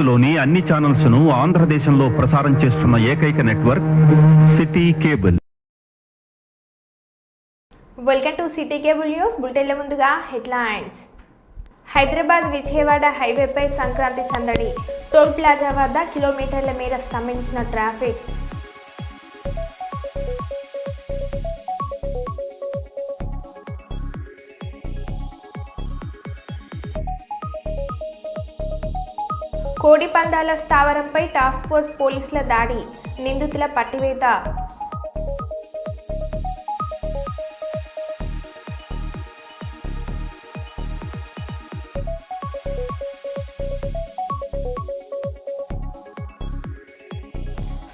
భారత్లోని అన్ని ఛానల్స్ ను ఆంధ్రదేశంలో ప్రసారం చేస్తున్న ఏకైక network city cable. Welcome to city cable news. బులెటిన్ల ముందుగా హెడ్లైన్స్. హైదరాబాద్ విజయవాడ హైవేపై సంక్రాంతి సందడి. టోల్ ప్లాజా వద్ద కిలోమీటర్ల మేర స్తంభించిన ట్రాఫిక్. కోడి పందాల స్థావరంపై టాస్క్ ఫోర్స్ పోలీసుల దాడి. నిందితుల పట్టివేత.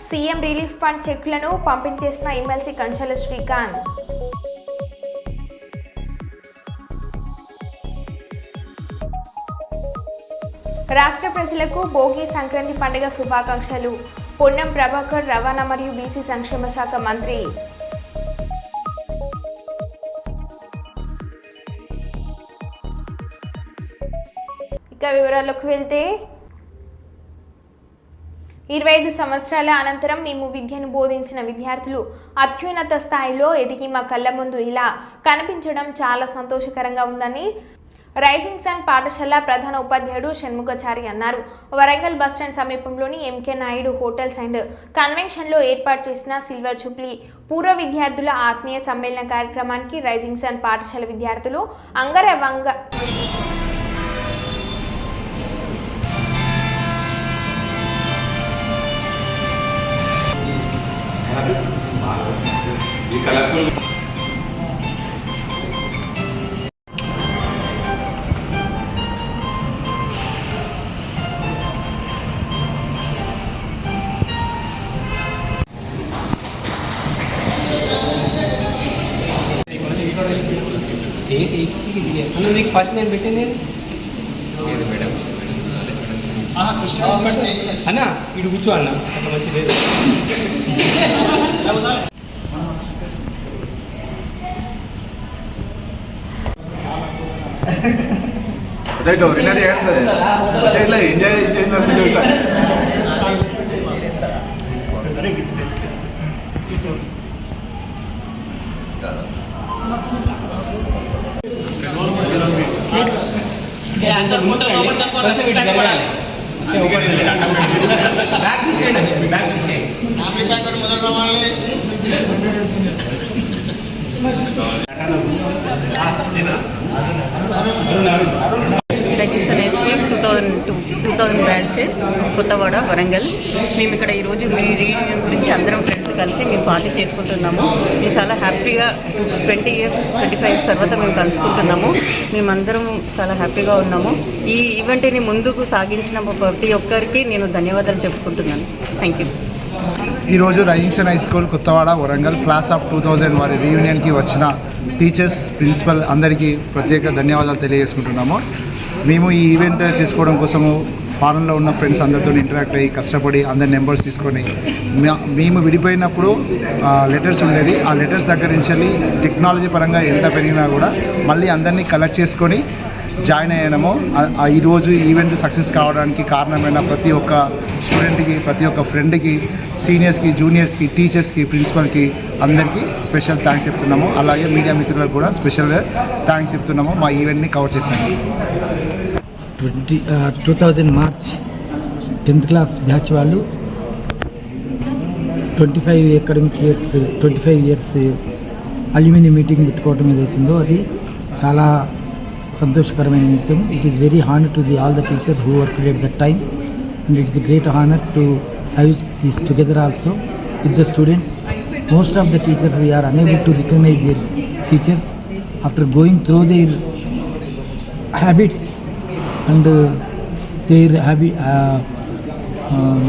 సీఎం రిలీఫ్ ఫండ్ చెక్కులను పంపించేసిన ఎమ్మెల్సీ కంచెల శ్రీకాంత్. రాష్ట్ర ప్రజలకు భోగి సంక్రాంతి పండుగ శుభాకాంక్షలు. పొన్నం ప్రభాకర్ రవాణా మరియు బీసీ సంక్షేమ శాఖ మంత్రి. ఇక వివరాల్లోకి వెళ్తే 25 సంవత్సరాల అనంతరం మేము విద్యను బోధించిన విద్యార్థులు అత్యున్నత స్థాయిలో ఎదిగి మా కళ్ళ ముందు ఇలా కనిపించడం చాలా సంతోషకరంగా ఉందని రైజింగ్ సన్ పాఠశాల ప్రధాన ఉపాధ్యాయుడు షణ్ముఖచారి అన్నారు. వరంగల్ బస్టాండ్ సమీపంలోని ఎంకే నాయుడు హోటల్స్ అండ్ కన్వెన్షన్లో ఏర్పాటు చేసిన సిల్వర్ జూబ్లీ పూర్వ విద్యార్థుల ఆత్మీయ సమ్మేళన కార్యక్రమానికి రైజింగ్ సన్ పాఠశాల విద్యార్థులు అంగరంగ ఫస్ట్ నేను పెట్టింది అన్న ఇటు కూర్చో అన్న ఒక మంచి లేదు. Enjoy rising sun escape 2000 branch Kothawada Warangal. మేము ఇక్కడ ఈరోజు రీయూనియన్ గురించి అందరం ఫ్రెండ్స్ కలిసి మేము పార్టీ చేసుకుంటున్నాము. మేము చాలా హ్యాపీగా 20 years 25 తర్వాత మేము కలుసుకుంటున్నాము. మేమందరం చాలా హ్యాపీగా ఉన్నాము. ఈ ఈవెంట్ని ముందుకు సాగించిన ప్రతి ఒక్కరికి నేను ధన్యవాదాలు చెప్పుకుంటున్నాను. Thank you. ఈరోజు Rising Sun High School Kothawada Warangal class of 2000 వారి రీయూనియన్కి వచ్చిన టీచర్స్, ప్రిన్సిపల్ అందరికీ ప్రత్యేక ధన్యవాదాలు తెలియజేసుకుంటున్నాము. మేము ఈ ఈవెంట్ చేసుకోవడం కోసము ఫారెన్లో ఉన్న ఫ్రెండ్స్ అందరితో ఇంటరాక్ట్ అయ్యి కష్టపడి అందరి నెంబర్స్ తీసుకొని మేము విడిపోయినప్పుడు లెటర్స్ ఉండేది. ఆ లెటర్స్ దగ్గర నుంచి టెక్నాలజీ పరంగా ఎంత పెరిగినా కూడా మళ్ళీ అందరినీ కలెక్ట్ చేసుకొని జాయిన్ అయ్యాము. ఈరోజు ఈవెంట్ సక్సెస్ కావడానికి కారణమైన ప్రతి ఒక్క స్టూడెంట్కి, ప్రతి ఒక్క ఫ్రెండ్కి, సీనియర్స్కి, జూనియర్స్కి, టీచర్స్కి, ప్రిన్సిపల్కి అందరికీ స్పెషల్ థ్యాంక్స్ చెప్తున్నాము. అలాగే మీడియా మిత్రులకు కూడా స్పెషల్గా థ్యాంక్స్ చెప్తున్నాము. మా ఈవెంట్ని కవర్ చేసాము. 2000 మార్చ్ 10th క్లాస్ బ్యాచ్ వాళ్ళు 25 academic years 25 years aluminium meeting పెట్టుకోవడం ఏదైతుందో అది చాలా సంతోషకరమైన విషయం. It is very honour to all the teachers who worked at that time and it is a great honor to have this together also with the students. Most of the teachers we are unable to recognize their features after going through their habits and their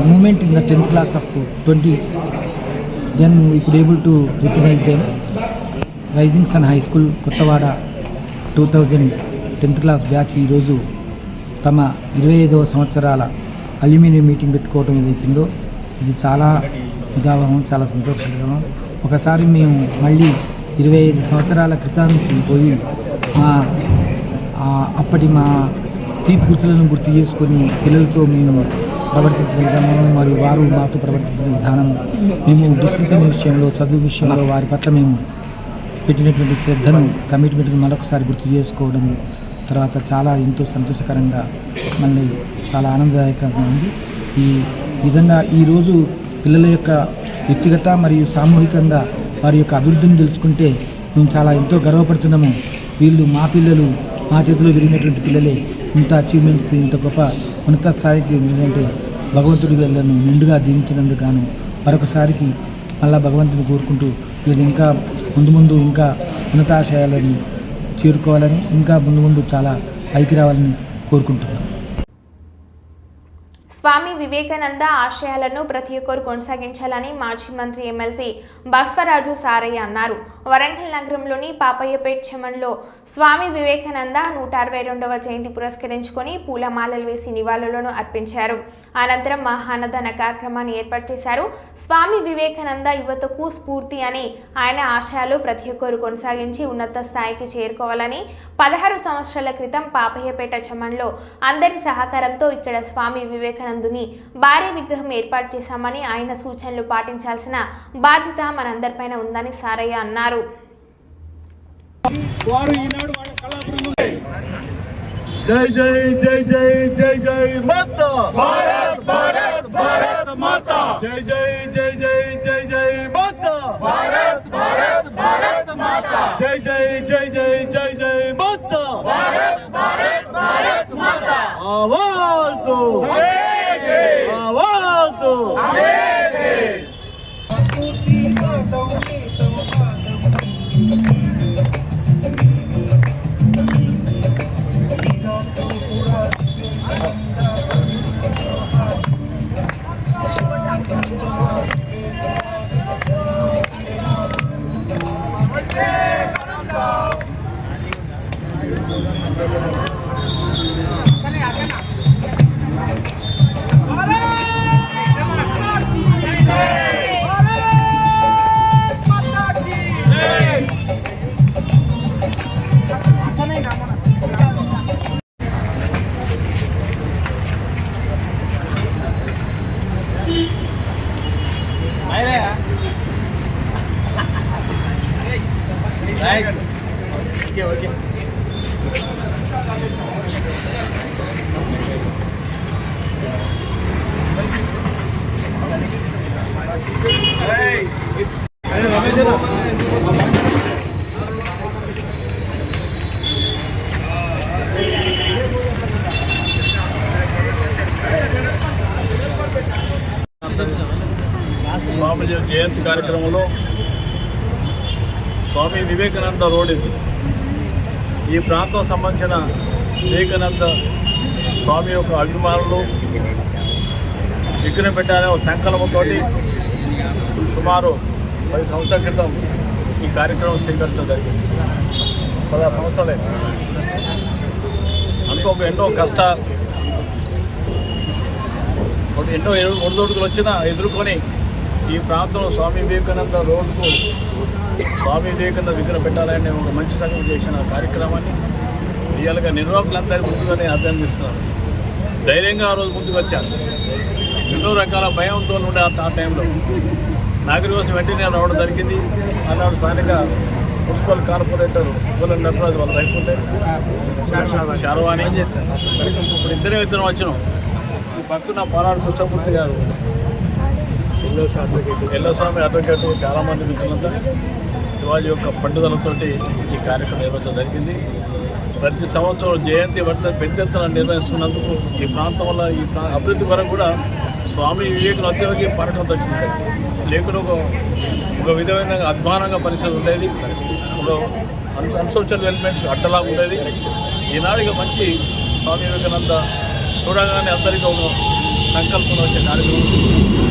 movement in the 10th class of 20. Then we could able to recognize them. Rising Sun High School Kottawada 2000 10th class batch ఈరోజు తమ 25వ సంవత్సరాల aluminium meeting పెట్టుకోవడం ఏదైతుందో ఇది చాలా ఉదాహరణ, చాలా సంతోషకరం. ఒకసారి మేము మళ్ళీ 25 సంవత్సరాల క్రితానికి పోయి అప్పటి మా తీపి గుర్తులను గుర్తు చేసుకొని పిల్లలతో మేము ప్రవర్తించిన విధానం మరియు వారు మాతో ప్రవర్తించిన విధానం, మేము డిసిప్లిన్ విషయంలో, చదువు విషయంలో వారి పట్ల మేము పెట్టినటువంటి శ్రద్ధను, కమిట్మెంట్ను మరొకసారి గుర్తు చేసుకోవడం, తర్వాత చాలా ఎంతో సంతోషకరంగా మళ్ళీ చాలా ఆనందదాయకంగా ఉంది. ఈ విధంగా ఈరోజు పిల్లల యొక్క వ్యక్తిగత మరియు సామూహికంగా వారి యొక్క అభివృద్ధిని తెలుసుకుంటే మేము చాలా ఎంతో గర్వపడుతున్నాము. వీళ్ళు మా పిల్లలు, మా చేతిలో విరిగినటువంటి పిల్లలే. ఇంత అచీవ్మెంట్స్, ఇంత గొప్ప ఉన్నత స్థాయికి ఎందుకంటే భగవంతుడి వీళ్ళను నిండుగా దీవించినందుకు గాను మరొకసారికి మళ్ళా భగవంతుని కోరుకుంటూ వీళ్ళు ఇంకా ముందు ఇంకా ఉన్నతాశయాలను చేరుకోవాలని, ఇంకా ముందు చాలా పైకి రావాలని కోరుకుంటున్నాను. స్వామి వివేకానంద ఆశయాలను ప్రతి ఒక్కరు కొనసాగించాలని మాజీ మంత్రి ఎమ్మెల్సీ బస్వరాజు సారయ్య అన్నారు. వరంగల్ నగరంలోని పాపయ్యపేట్ చెమన్లో స్వామి వివేకానంద 162వ జయంతి పురస్కరించుకొని పూలమాలలు వేసి నివాళులను అర్పించారు. అనంతరం మహాన్నదాన కార్యక్రమాన్ని ఏర్పాటు చేశారు. స్వామి వివేకానంద యువతకు స్ఫూర్తి అని, ఆయన ఆశయాలు ప్రతి ఒక్కరు కొనసాగించి ఉన్నత స్థాయికి చేరుకోవాలని 16 సంవత్సరాల క్రితం పాపయ్యపేట చెమన్లో అందరి సహకారంతో ఇక్కడ స్వామి వివేకానందుని భారీ విగ్రహం ఏర్పాటు చేశామని, ఆయన సూచనలు పాటించాల్సిన బాధ్యత మనందరిపైన ఉందని సారయ్య అన్నారు. జై జై జై జై జై జై మాతా భారత్ భారత్ భారత్ మాతా జై జై జై జై జై జై మాతా భారత్ భారత్ భారత్ మాతా జై జై జై జై జై జై మాతా భారత్ భారత్ భారత్ మాతా ఆవాజ్ దో ఆవాజ్ దో స్ఫూర్తి మాతా స్వామి జయంతి కార్యక్రమంలో స్వామి వివేకానంద రోడ్ ఇది. ఈ ప్రాంతం సంబంధించిన వివేకానంద స్వామి యొక్క అభిమానులు విగ్రహం పెట్టాలనే ఒక సంకల్పంతో సుమారు 10 సంవత్సరాల క్రితం ఈ కార్యక్రమం స్వీకరించడం జరిగింది. 16 సంవత్సరాలే ఎన్నో కష్టాలు, ఎన్నో ఒడిదొడుకులు వచ్చినా ఎదుర్కొని ఈ ప్రాంతంలో స్వామి వివేకానంద రోడ్కు స్వామి వివేకానంద విగ్రహం పెట్టాలని ఒక మంచి సంఘం చేసిన కార్యక్రమాన్ని రియల్గా నిర్వాహకులందరూ ముందుగానే అభినందిస్తున్నారు. ధైర్యంగా ఆ రోజు ముందుకు వచ్చారు. ఎన్నో రకాల భయంతో ఉండే ఆ టైంలో నాగరి కోసం వెంటనే రావడం జరిగింది. ఆనాడు స్థానిక మున్సిపల్ కార్పొరేటర్ పూల నటరాజు వాళ్ళ రైతుంటే శారవాణి ఇప్పుడు ఇద్దరే వచ్చినాం. ఈ పక్కన పాలాడు కృష్ణమూర్తి గారు, ఎల్లోస్వామి అడ్వకేట్, చాలామంది మిత్రులంతా శివాజీ యొక్క పట్టుదలతోటి ఈ కార్యక్రమం నిర్వహించడం జరిగింది. ప్రతి సంవత్సరం జయంతి పెద్ద ఎత్తున నిర్వహిస్తున్నందుకు ఈ ప్రాంతం వల్ల ఈ అభివృద్ధి వరకు కూడా స్వామి వివేకానంద అత్యవకి పర్యటన వచ్చింది. లేకుండా ఒక విధమైన అధ్వానంగా పరిస్థితి ఉండేది. ఒక అన్సోషల్ డెవలప్మెంట్స్ అడ్డలాగా ఉండేది. ఈనాడు ఇక మంచి స్వామి వివేకానంద చూడగానే అందరికీ ఒక సంకల్పం వచ్చే కార్యక్రమం.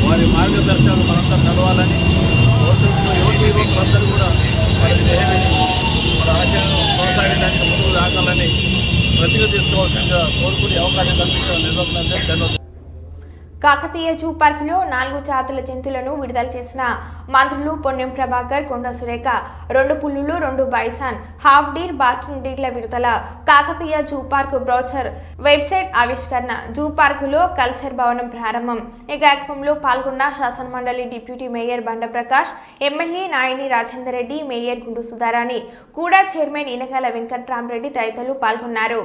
వారి మార్గదర్శకాలు మనంతా నడవాలని యువకులందరూ కూడా మన ఆచరణను కొనసాగడానికి ముందుకు రాగాలని ప్రతిగా తీసుకోవాల్సిందిగా కోరుకునే అవకాశం కల్పించిన నిర్వహణ ధన్యవాదాలు. కాకతీయ జూ పార్కులో 4 జాతుల జంతువులను విడుదల చేసిన మంత్రులు పొన్నం ప్రభాకర్, కొండ సురేఖ 2 పులులు, 2 బైసాన్, హాఫ్ డీర్, బార్కింగ్ డీర్ల విడుదల, Kakatiya zoo park brochure website ఆవిష్కరణ, జూ పార్కులో కల్చర్ భవనం ప్రారంభం. ఈ కార్యక్రమంలో పాల్గొన్న శాసనమండలి డిప్యూటీ మేయర్ బండ ప్రకాష్, ఎమ్మెల్యే నాయని రాజేందర్ రెడ్డి, మేయర్ గుండు సుధారాణి, కూడా చైర్మన్ ఇనకాల వెంకట్రామరెడ్డి తదితరులు పాల్గొన్నారు.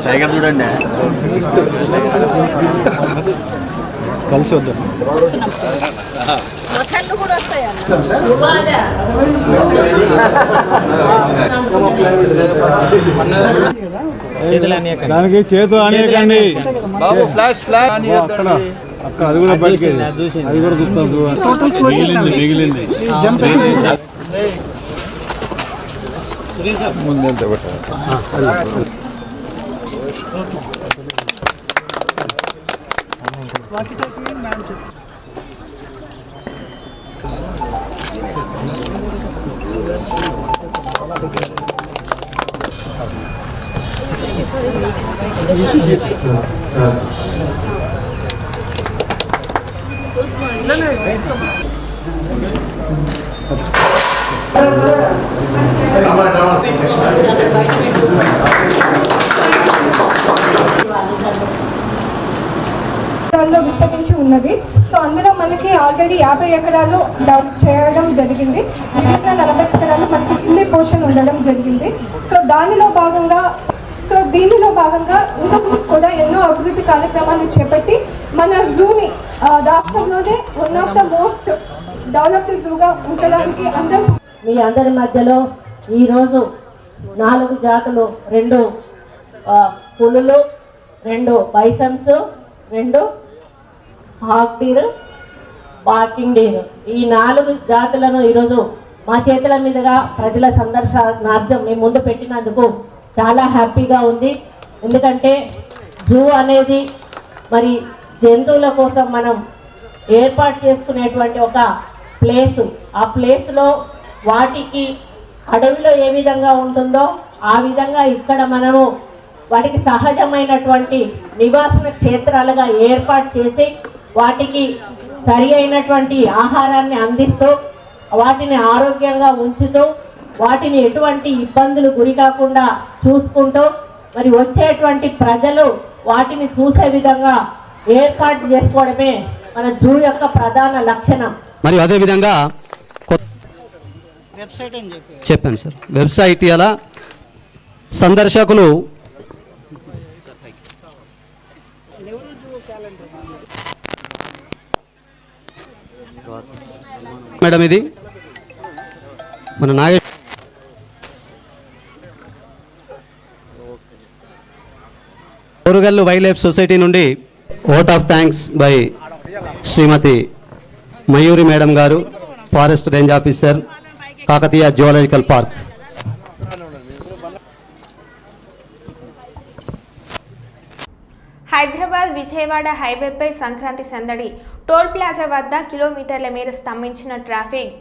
టైగర్ చూడండి కలిసి వద్దాం. దానికి చేతులు అనేకండి ఫ్లాష్ అక్కడ అది కూడా బయటికి అది కూడా చూస్తాం మిగిలింది ముందంతా పెట్టాలి. విస్తరించి ఉన్నది. సో అందులో మనకి ఆల్రెడీ 50 ఎకరాలు డెవలప్ చేయడం జరిగింది. మిగిలిన 40 ఎకరాలు మనకి కింది పోర్షన్ ఉండడం జరిగింది. సో దీనిలో భాగంగా ఇంకా కూడా ఎన్నో అభివృద్ధి కార్యక్రమాలు చేపట్టి మన జూని రాష్ట్రంలోనే one of the most developed జూగా ఉంచడానికి మీ అందరి మధ్యలో ఈరోజు 4 జాతులు, 2 పులులు, 2 bisons, 2 half deer, barking deer, ఈ 4 జాతులను ఈరోజు మా చేతుల మీదుగా ప్రజల సందర్శనార్థం మీ ముందు పెట్టినందుకు చాలా హ్యాపీగా ఉంది. ఎందుకంటే జూ అనేది మరి జంతువుల కోసం మనం ఏర్పాటు చేసుకునేటువంటి ఒక ప్లేసు. ఆ ప్లేస్లో వాటికి అడవిలో ఏ విధంగా ఉంటుందో ఆ విధంగా ఇక్కడ మనము వాటికి సహజమైనటువంటి నివాసన క్షేత్రాలుగా ఏర్పాటు చేసి వాటికి సరి అయినటువంటి ఆహారాన్ని అందిస్తూ వాటిని ఆరోగ్యంగా ఉంచుతూ వాటిని ఎటువంటి ఇబ్బందులు గురి కాకుండా చూసుకుంటూ మరి వచ్చేటువంటి ప్రజలు వాటిని చూసే విధంగా ఏర్పాటు చేసుకోవడమే మన జూ యొక్క ప్రధాన లక్షణం. మరియు అదేవిధంగా చెప్పాను సార్, వెబ్సైట్ ఇలా సందర్శకులు మేడం ఇది మన Nagesh Orugallu wildlife society నుండి vote of thanks by Srimathi Mayuri madam గారు, forest range officer, Kakatiya zoological park. Hyderabad Vijayawada హైవేపై సంక్రాంతి సందడి. టోల్ ప్లాజా వద్ద కిలోమీటర్ల మేర స్తంభించిన ట్రాఫిక్.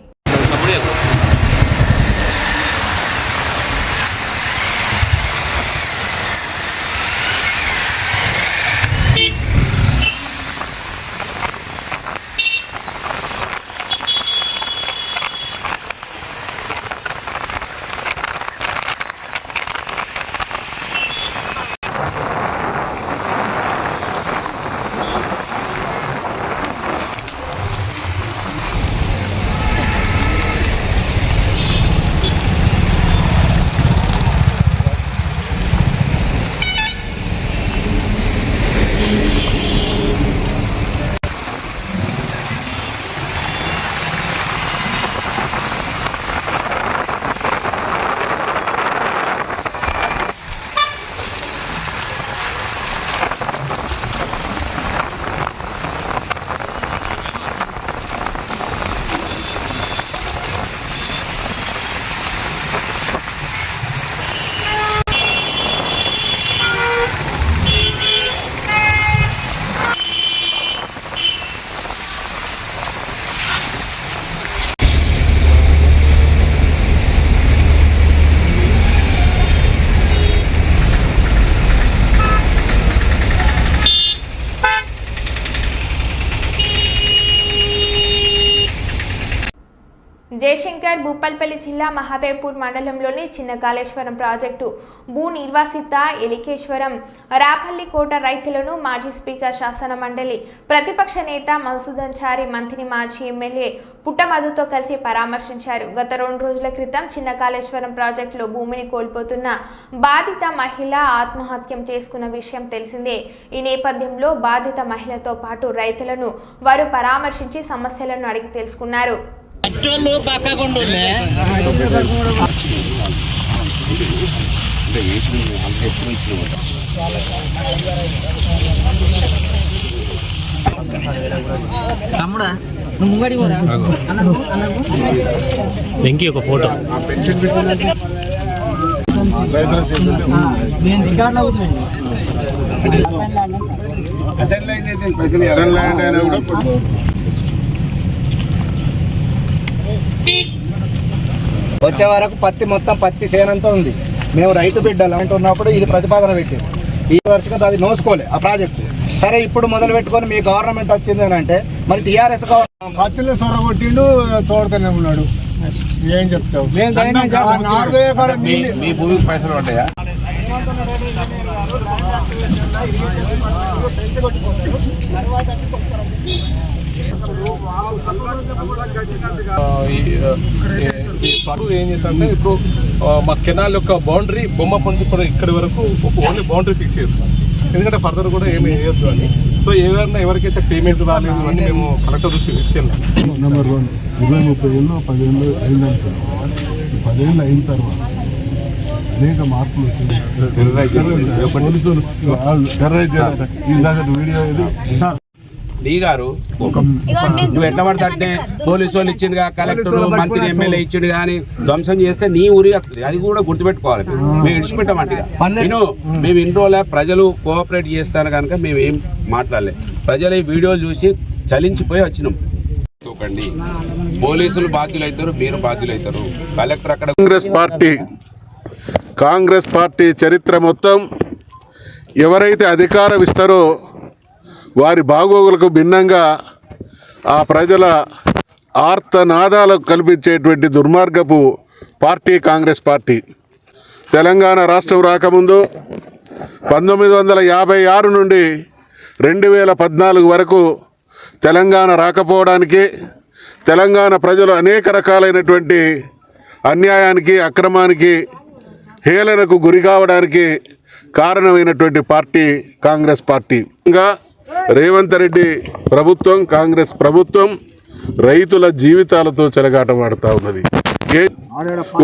శంకర్ భూపాల్పల్లి జిల్లా మహాదేవ్పూర్ మండలంలోని చిన్న కాళేశ్వరం ప్రాజెక్టు భూ నిర్వాసిత ఎలికేశ్వరం రాపల్లి కోట రైతులను మాజీ స్పీకర్ శాసన మండలి ప్రతిపక్ష నేత మసూద్ అన్సారీ మంత్రి మాజీ ఎమ్మెల్యే పుట్టమధుతో కలిసి పరామర్శించారు. గత 2 రోజుల క్రితం చిన్న కాళేశ్వరం ప్రాజెక్టులో భూమిని కోల్పోతున్న బాధిత మహిళ ఆత్మహత్యం చేసుకున్న విషయం తెలిసిందే. ఈ నేపథ్యంలో బాధిత మహిళతో పాటు రైతులను వారు పరామర్శించి సమస్యలను అడిగి తెలుసుకున్నారు. వెంకీ ఒక ఫోటో వచ్చే వరకు పత్తి సేనంతా ఉంది. మేము రైతు బిడ్డలు అంటున్నప్పుడు ఇది ప్రతిపాదన పెట్టింది. ఈ వరుసగా అది నోసుకోలే ఆ ప్రాజెక్టు. సరే ఇప్పుడు మొదలు పెట్టుకొని మీ గవర్నమెంట్ వచ్చింది అని అంటే మరి టీఆర్ఎస్ పత్తిలో సొర కొట్టిండు, తోడుతూనే ఉన్నాడు. ఏం చెప్తావు? మీ భూమికి పైసలు ఉంటాయా? ఏం చేస్తారంటే ఇప్పుడు మా కెనాల్ యొక్క బౌండరీ బొమ్మ పొంది కూడా ఇక్కడి వరకు ఓన్లీ బౌండరీ ఫిక్స్ చేస్తాం. ఎందుకంటే ఫర్దర్ కూడా ఏమి వేయొద్దు అని. సో ఎవరికైతే పేమెంట్ రాలేదు అని మేము కలెక్టర్ దృష్టి తీసుకెళ్ళాం. నెంబర్ 1 20-30 ఏళ్ళు 10 ఏళ్ళు అయిందంటారు. 10 ఏళ్ళు అయిన తర్వాత అనేక మార్పులు వచ్చింది. వీడియో ఇది డి గారు నువ్వు ఎట్లా పడతాంటే పోలీసు వాళ్ళు ఇచ్చింది, కలెక్టర్ మంత్రి ఎమ్మెల్యే ఇచ్చిండు కానీ ధ్వంసం చేస్తే నీ ఊరి వస్తుంది. అది కూడా గుర్తుపెట్టుకోవాలి. మేము విడిచిపెట్టామంటే మేము ఇన్ని రోజుల ప్రజలు కోఆపరేట్ చేస్తాను కనుక మేము ఏం మాట్లాడలేదు. ప్రజలు ఈ వీడియోలు చూసి చలించిపోయి వచ్చినాం. పోలీసులు బాధ్యులవుతారు, మీరు బాధ్యులవుతారు. కలెక్టర్ అక్కడ కాంగ్రెస్ పార్టీ చరిత్ర మొత్తం ఎవరైతే అధికారం ఇస్తారో వారి బాగోగులకు భిన్నంగా ఆ ప్రజల ఆర్తనాదాలకు కల్పించేటువంటి దుర్మార్గపు పార్టీ కాంగ్రెస్ పార్టీ. తెలంగాణ రాష్ట్రం రాకముందు 1956 నుండి 2014 వరకు తెలంగాణ రాకపోవడానికి, తెలంగాణ ప్రజలు అనేక రకాలైనటువంటి అన్యాయానికి, అక్రమానికి, హేళనకు గురి కావడానికి కారణమైనటువంటి పార్టీ కాంగ్రెస్ పార్టీ. ఇంకా రేవంత్ రెడ్డి ప్రభుత్వం, కాంగ్రెస్ ప్రభుత్వం రైతుల జీవితాలతో చెలగాటమాడుతూ ఉన్నది.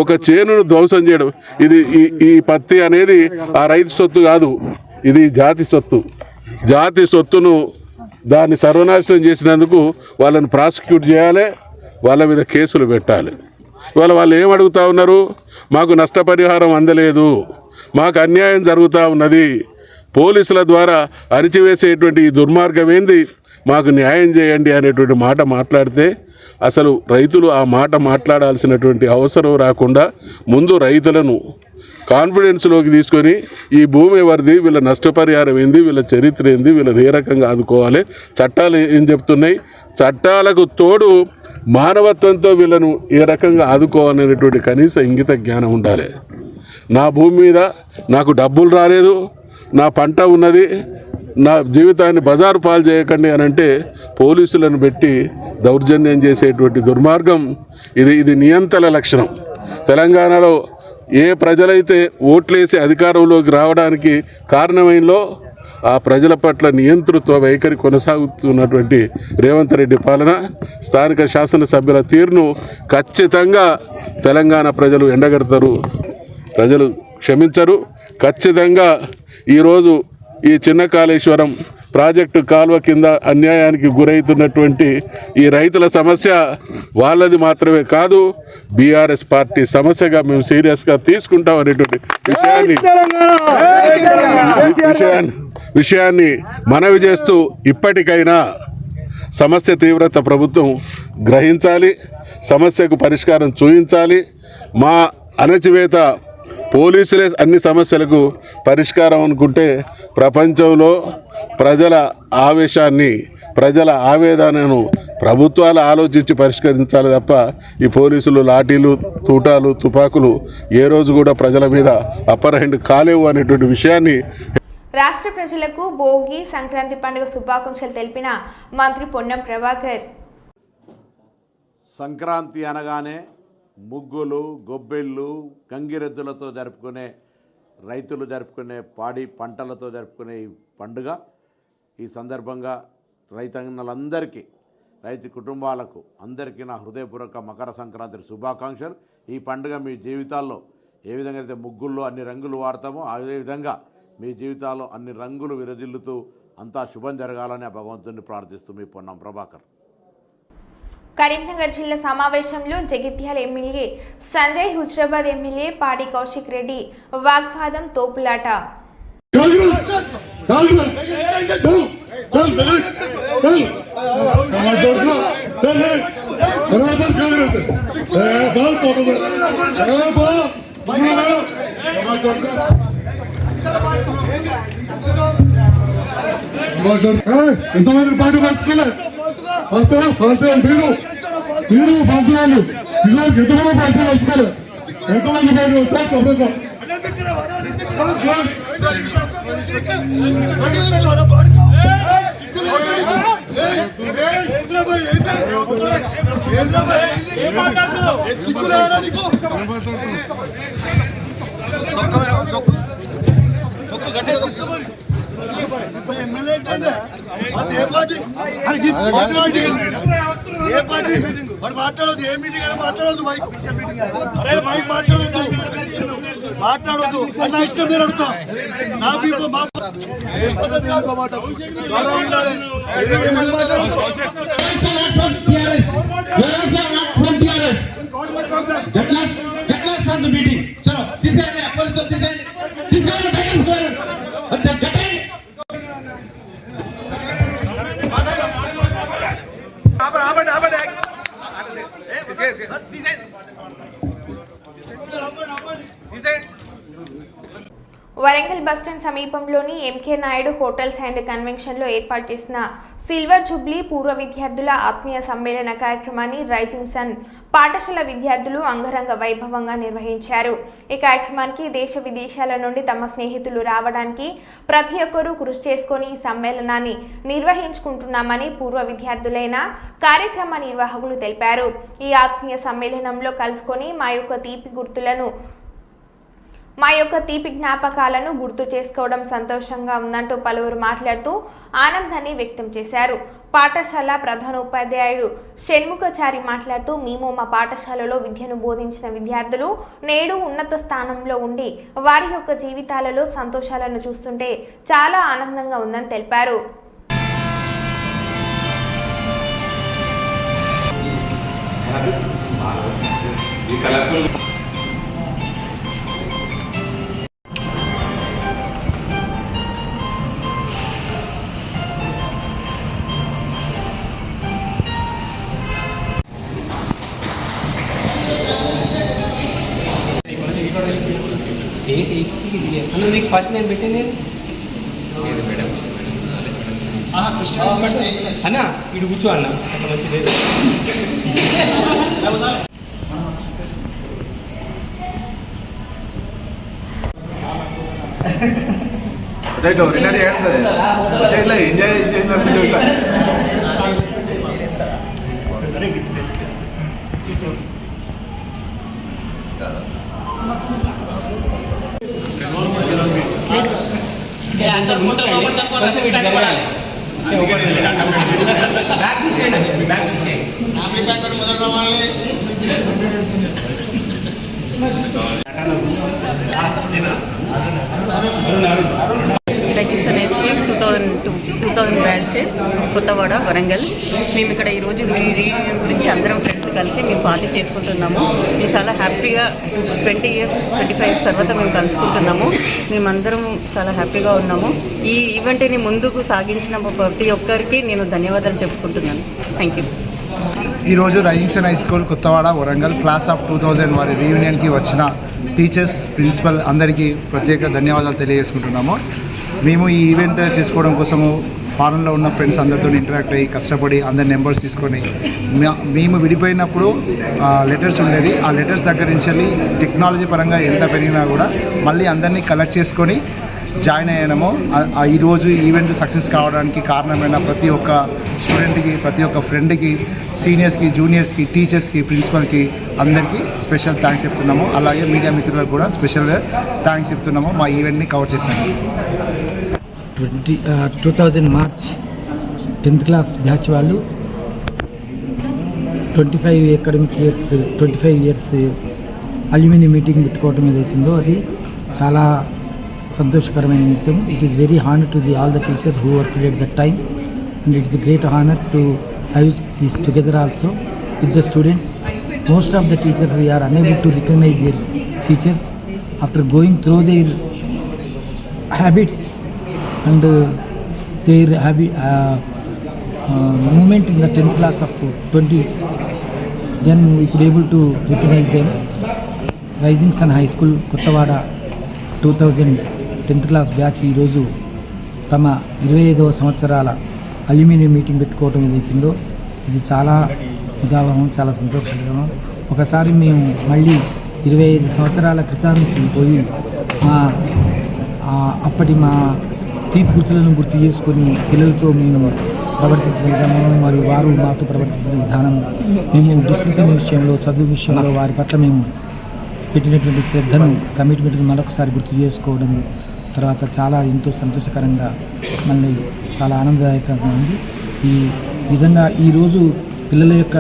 ఒక చేనును ధ్వంసం చేయడం, ఇది ఈ పత్తి అనేది ఆ రైతు సొత్తు కాదు, ఇది జాతి సొత్తు. జాతి సొత్తును దాన్ని సర్వనాశనం చేసినందుకు వాళ్ళని ప్రాసిక్యూట్ చేయాలి, వాళ్ళ మీద కేసులు పెట్టాలి. వాళ్ళు ఏం అడుగుతూ ఉన్నారు? మాకు నష్టపరిహారం అందలేదు, మాకు అన్యాయం జరుగుతూ ఉన్నది, పోలీసుల ద్వారా అణిచివేసేటువంటి ఈ దుర్మార్గం ఏంది, మాకు న్యాయం చేయండి అనేటువంటి మాట మాట్లాడితే అసలు రైతులు ఆ మాట మాట్లాడాల్సినటువంటి అవసరం రాకుండా ముందు రైతులను కాన్ఫిడెన్స్లోకి తీసుకొని ఈ భూమి ఎవరిది, వీళ్ళ నష్టపరిహారం ఏంది, వీళ్ళ చరిత్ర ఏంది, వీళ్ళని ఏ రకంగా ఆదుకోవాలి, చట్టాలు ఏం చెప్తున్నాయి, చట్టాలకు తోడు మానవత్వంతో వీళ్ళను ఏ రకంగా ఆదుకోవాలనేటువంటి కనీస ఇంగిత జ్ఞానం ఉండాలి. నా భూమి మీద నాకు డబ్బులు రాలేదు, నా పంట ఉన్నది, నా జీవితాన్ని బజారు పాలు చేయకండి అని అంటే పోలీసులను పెట్టి దౌర్జన్యం చేసేటువంటి దుర్మార్గం ఇది నియంత్రణ లక్షణం. తెలంగాణలో ఏ ప్రజలైతే ఓట్లేసి అధికారంలోకి రావడానికి కారణమైనలో ఆ ప్రజల పట్ల నియంతృత్వ వైఖరి కొనసాగుతున్నటువంటి రేవంత్ రెడ్డి పాలన, స్థానిక శాసనసభ్యుల తీరును ఖచ్చితంగా తెలంగాణ ప్రజలు ఎండగడతారు, ప్రజలు క్షమించరు. ఖచ్చితంగా ఈరోజు ఈ చిన్న కాళేశ్వరం ప్రాజెక్టు కాలువ కింద అన్యాయానికి గురవుతున్నటువంటి ఈ రైతుల సమస్య వాళ్ళది మాత్రమే కాదు, బీఆర్ఎస్ పార్టీ సమస్యగా మేము సీరియస్గా తీసుకుంటాం అనేటువంటి విషయాన్ని మనవి చేస్తూ ఇప్పటికైనా సమస్య తీవ్రత ప్రభుత్వం గ్రహించాలి, సమస్యకు పరిష్కారం చూపించాలి. మా అణచివేత పోలీసులే అన్ని సమస్యలకు పరిష్కారం అనుకుంటే ప్రపంచంలో ప్రజల ఆవేశాన్ని ప్రజల ఆవేదనను ప్రభుత్వాలు ఆలోచించి పరిష్కరించాలి తప్ప ఈ పోలీసులు లాఠీలు తూటాలు తుపాకులు ఏ రోజు కూడా ప్రజల మీద అప్పర్ హ్యాండ్ కాలేవు అనేటువంటి విషయాన్ని రాష్ట్ర ప్రజలకు భోగి సంక్రాంతి పండుగ శుభాకాంక్షలు తెలిపిన మంత్రి పొన్నం ప్రభాకర్. సంక్రాంతి అనగానే ముగ్గులు, గొబ్బెళ్ళు, గంగిరెద్దులతో జరుపుకునే రైతులు జరుపుకునే పాడి పంటలతో జరుపుకునే ఈ పండుగ. ఈ సందర్భంగా రైతన్నలందరికీ, రైతు కుటుంబాలకు అందరికీ నా హృదయపూర్వక మకర సంక్రాంతి శుభాకాంక్షలు. ఈ పండుగ మీ జీవితాల్లో ఏ విధంగా అయితే ముగ్గుల్లో అన్ని రంగులు వాడతామో అదేవిధంగా మీ జీవితాల్లో అన్ని రంగులు విరజిల్లుతూ అంతా శుభం జరగాలని ఆ భగవంతుని ప్రార్థిస్తూ మీ పొన్నం ప్రభాకర్. కరీంనగర్ జిల్లా సమావేశంలో జగిత్యాల ఎమ్మెల్యే సంజయ్, హుజరాబాద్ ఎమ్మెల్యే పాడి కౌశిక్ రెడ్డి వాగ్వాదం, తోపులాట. ఎంతమంది పార్టీ పంచుకోలే వస్తారా? మీరు పంచుకోవాలి. ఎంతమంది పార్టీ పంచుకోలే? ఎంతమంది పార్టీ వస్తారు? చెప్పండి. మాట్లాడదు, ఏ మీటింగ్ అయినా మాట్లాడదు, మాట్లాడదు అన్న ఇష్టం నేను అడుగుతా. నా మీకు వరంగల్ బస్టాండ్ సమీపంలోని ఎంకే నాయుడు హోటల్స్ అండ్ కన్వెన్షన్లో ఏర్పాటు చేసిన సిల్వర్ జూబ్లీ పూర్వ విద్యార్థుల ఆత్మీయ సమ్మేళన కార్యక్రమాన్ని రైజింగ్ సన్ పాఠశాల విద్యార్థులు అంగరంగ వైభవంగా నిర్వహించారు. ఈ కార్యక్రమానికి దేశ విదేశాల నుండి తమ స్నేహితులు రావడానికి ప్రతి ఒక్కరూ కృషి చేసుకుని ఈ సమ్మేళనాన్ని నిర్వహించుకుంటున్నామని పూర్వ విద్యార్థులైన కార్యక్రమ నిర్వాహకులు తెలిపారు. ఈ ఆత్మీయ సమ్మేళనంలో కలుసుకొని మా యొక్క తీపి జ్ఞాపకాలను గుర్తు చేసుకోవడం సంతోషంగా ఉందంటూ పలువురు మాట్లాడుతూ ఆనందాన్ని వ్యక్తం చేశారు. పాఠశాల ప్రధానోపాధ్యాయుడు షణ్ముఖచారి మాట్లాడుతూ మేము మా పాఠశాలలో విద్యను బోధించిన విద్యార్థులు నేడు ఉన్నత స్థానంలో ఉండి వారి యొక్క జీవితాలలో సంతోషాలను చూస్తుంటే చాలా ఆనందంగా ఉందని తెలిపారు. మీకు ఫస్ట్ నేను పెట్టింది అన్న ఇటు కూర్చో అన్న మంచిది. Enjoy rising sun S K 2000 batch Kothawada Warangal. మేము ఇక్కడ ఈరోజు రీయూనియన్ గురించి అందరం ఫ్రెండ్స్ కలిసి మేము పార్టీ చేసుకుంటున్నాము. మేము చాలా హ్యాపీగా 20 years 25 తర్వాత మేము కలుసుకుంటున్నాము. మేమందరం చాలా హ్యాపీగా ఉన్నాము. ఈ ఈవెంట్ని ముందుకు సాగించిన ప్రతి ఒక్కరికి నేను ధన్యవాదాలు చెప్పుకుంటున్నాను. Thank you. ఈరోజు Rising Sun High School Kothawada Warangal class of 2000 వారి రీయూనియన్కి వచ్చిన టీచర్స్, ప్రిన్సిపల్ అందరికీ ప్రత్యేక ధన్యవాదాలు తెలియజేసుకుంటున్నాము. మేము ఈ ఈవెంట్ చేసుకోవడం కోసము ఫారెన్లో ఉన్న ఫ్రెండ్స్ అందరితో ఇంటరాక్ట్ అయ్యి కష్టపడి అందరి నెంబర్స్ తీసుకొని మేము విడిపోయినప్పుడు లెటర్స్ ఉండేది. ఆ లెటర్స్ దగ్గర నుంచి వెళ్ళి టెక్నాలజీ పరంగా ఎంత పెరిగినా కూడా మళ్ళీ అందరినీ కలెక్ట్ చేసుకొని జాయిన్ అయ్యాము. ఈరోజు ఈవెంట్ సక్సెస్ కావడానికి కారణమైన ప్రతి ఒక్క స్టూడెంట్కి, ప్రతి ఒక్క ఫ్రెండ్కి, సీనియర్స్కి, జూనియర్స్కి, టీచర్స్కి, ప్రిన్సిపల్కి అందరికీ స్పెషల్ థ్యాంక్స్ చెప్తున్నాము. అలాగే మీడియా మిత్రులకు కూడా స్పెషల్గా థ్యాంక్స్ చెప్తున్నాము మా ఈవెంట్ని కవర్ చేసినాము. 2000 మార్చ్ 10th క్లాస్ బ్యాచ్ వాళ్ళు 25 academic years 25 years alumni meeting పెట్టుకోవటం ఏదైతుందో అది చాలా సంతోషకరమైన విషయం. It is very honour to all the teachers who worked at that time and it's a great honour to have this together also with the students. Most of the teachers we are unable to recognize their features after going through their habits and their movement in the 10th class of 20, then we could able to recognize them. Rising Sun High School Kottawada 2000 10th class batch ఈరోజు తమ 25వ సంవత్సరాల aluminium meeting పెట్టుకోవటం ఏదైతుందో ఇది చాలా ఉదాహరణ, చాలా సంతోషకరం. ఒకసారి మేము మళ్ళీ 25 సంవత్సరాల క్రితానికి పోయి అప్పటి మా తీపి గుర్తులను గుర్తు చేసుకొని పిల్లలతో మేము ప్రవర్తించిన విధానం మరియు వారు మాతో ప్రవర్తించిన విధానం, మేము డిసిప్లిన్ విషయంలో, చదువు విషయంలో వారి పట్ల మేము పెట్టినటువంటి శ్రద్ధను, కమిట్మెంట్ను మరొకసారి గుర్తు చేసుకోవడం తర్వాత చాలా ఎంతో సంతోషకరంగా మళ్ళీ చాలా ఆనందదాయకంగా ఉంది. ఈ విధంగా ఈరోజు పిల్లల యొక్క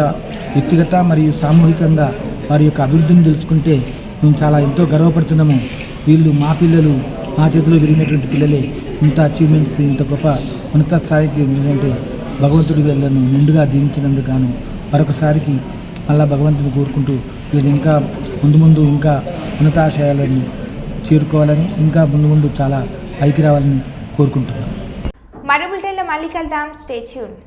వ్యక్తిగత మరియు సామూహికంగా వారి యొక్క అభివృద్ధిని తెలుసుకుంటే మేము చాలా ఎంతో గర్వపడుతున్నాము. వీళ్ళు మా పిల్లలు, మా చేతిలో పెరిగినటువంటి పిల్లలే ఇంత అచీవ్మెంట్స్, ఇంత గొప్ప ఉన్నత స్థాయికి ఎందుకంటే భగవంతుడి వీళ్ళను నిండుగా దీవించినందుకు గాను మరొకసారికి మళ్ళా భగవంతుని కోరుకుంటూ వీళ్ళు ఇంకా ముందు ఇంకా ఉన్నతాశయాలను చేరుకోవాలని, ఇంకా ముందు చాలా పైకి రావాలని కోరుకుంటున్నాను. మరో బులెటిన్లో మళ్ళీ కలుద్దాం. Stay tuned.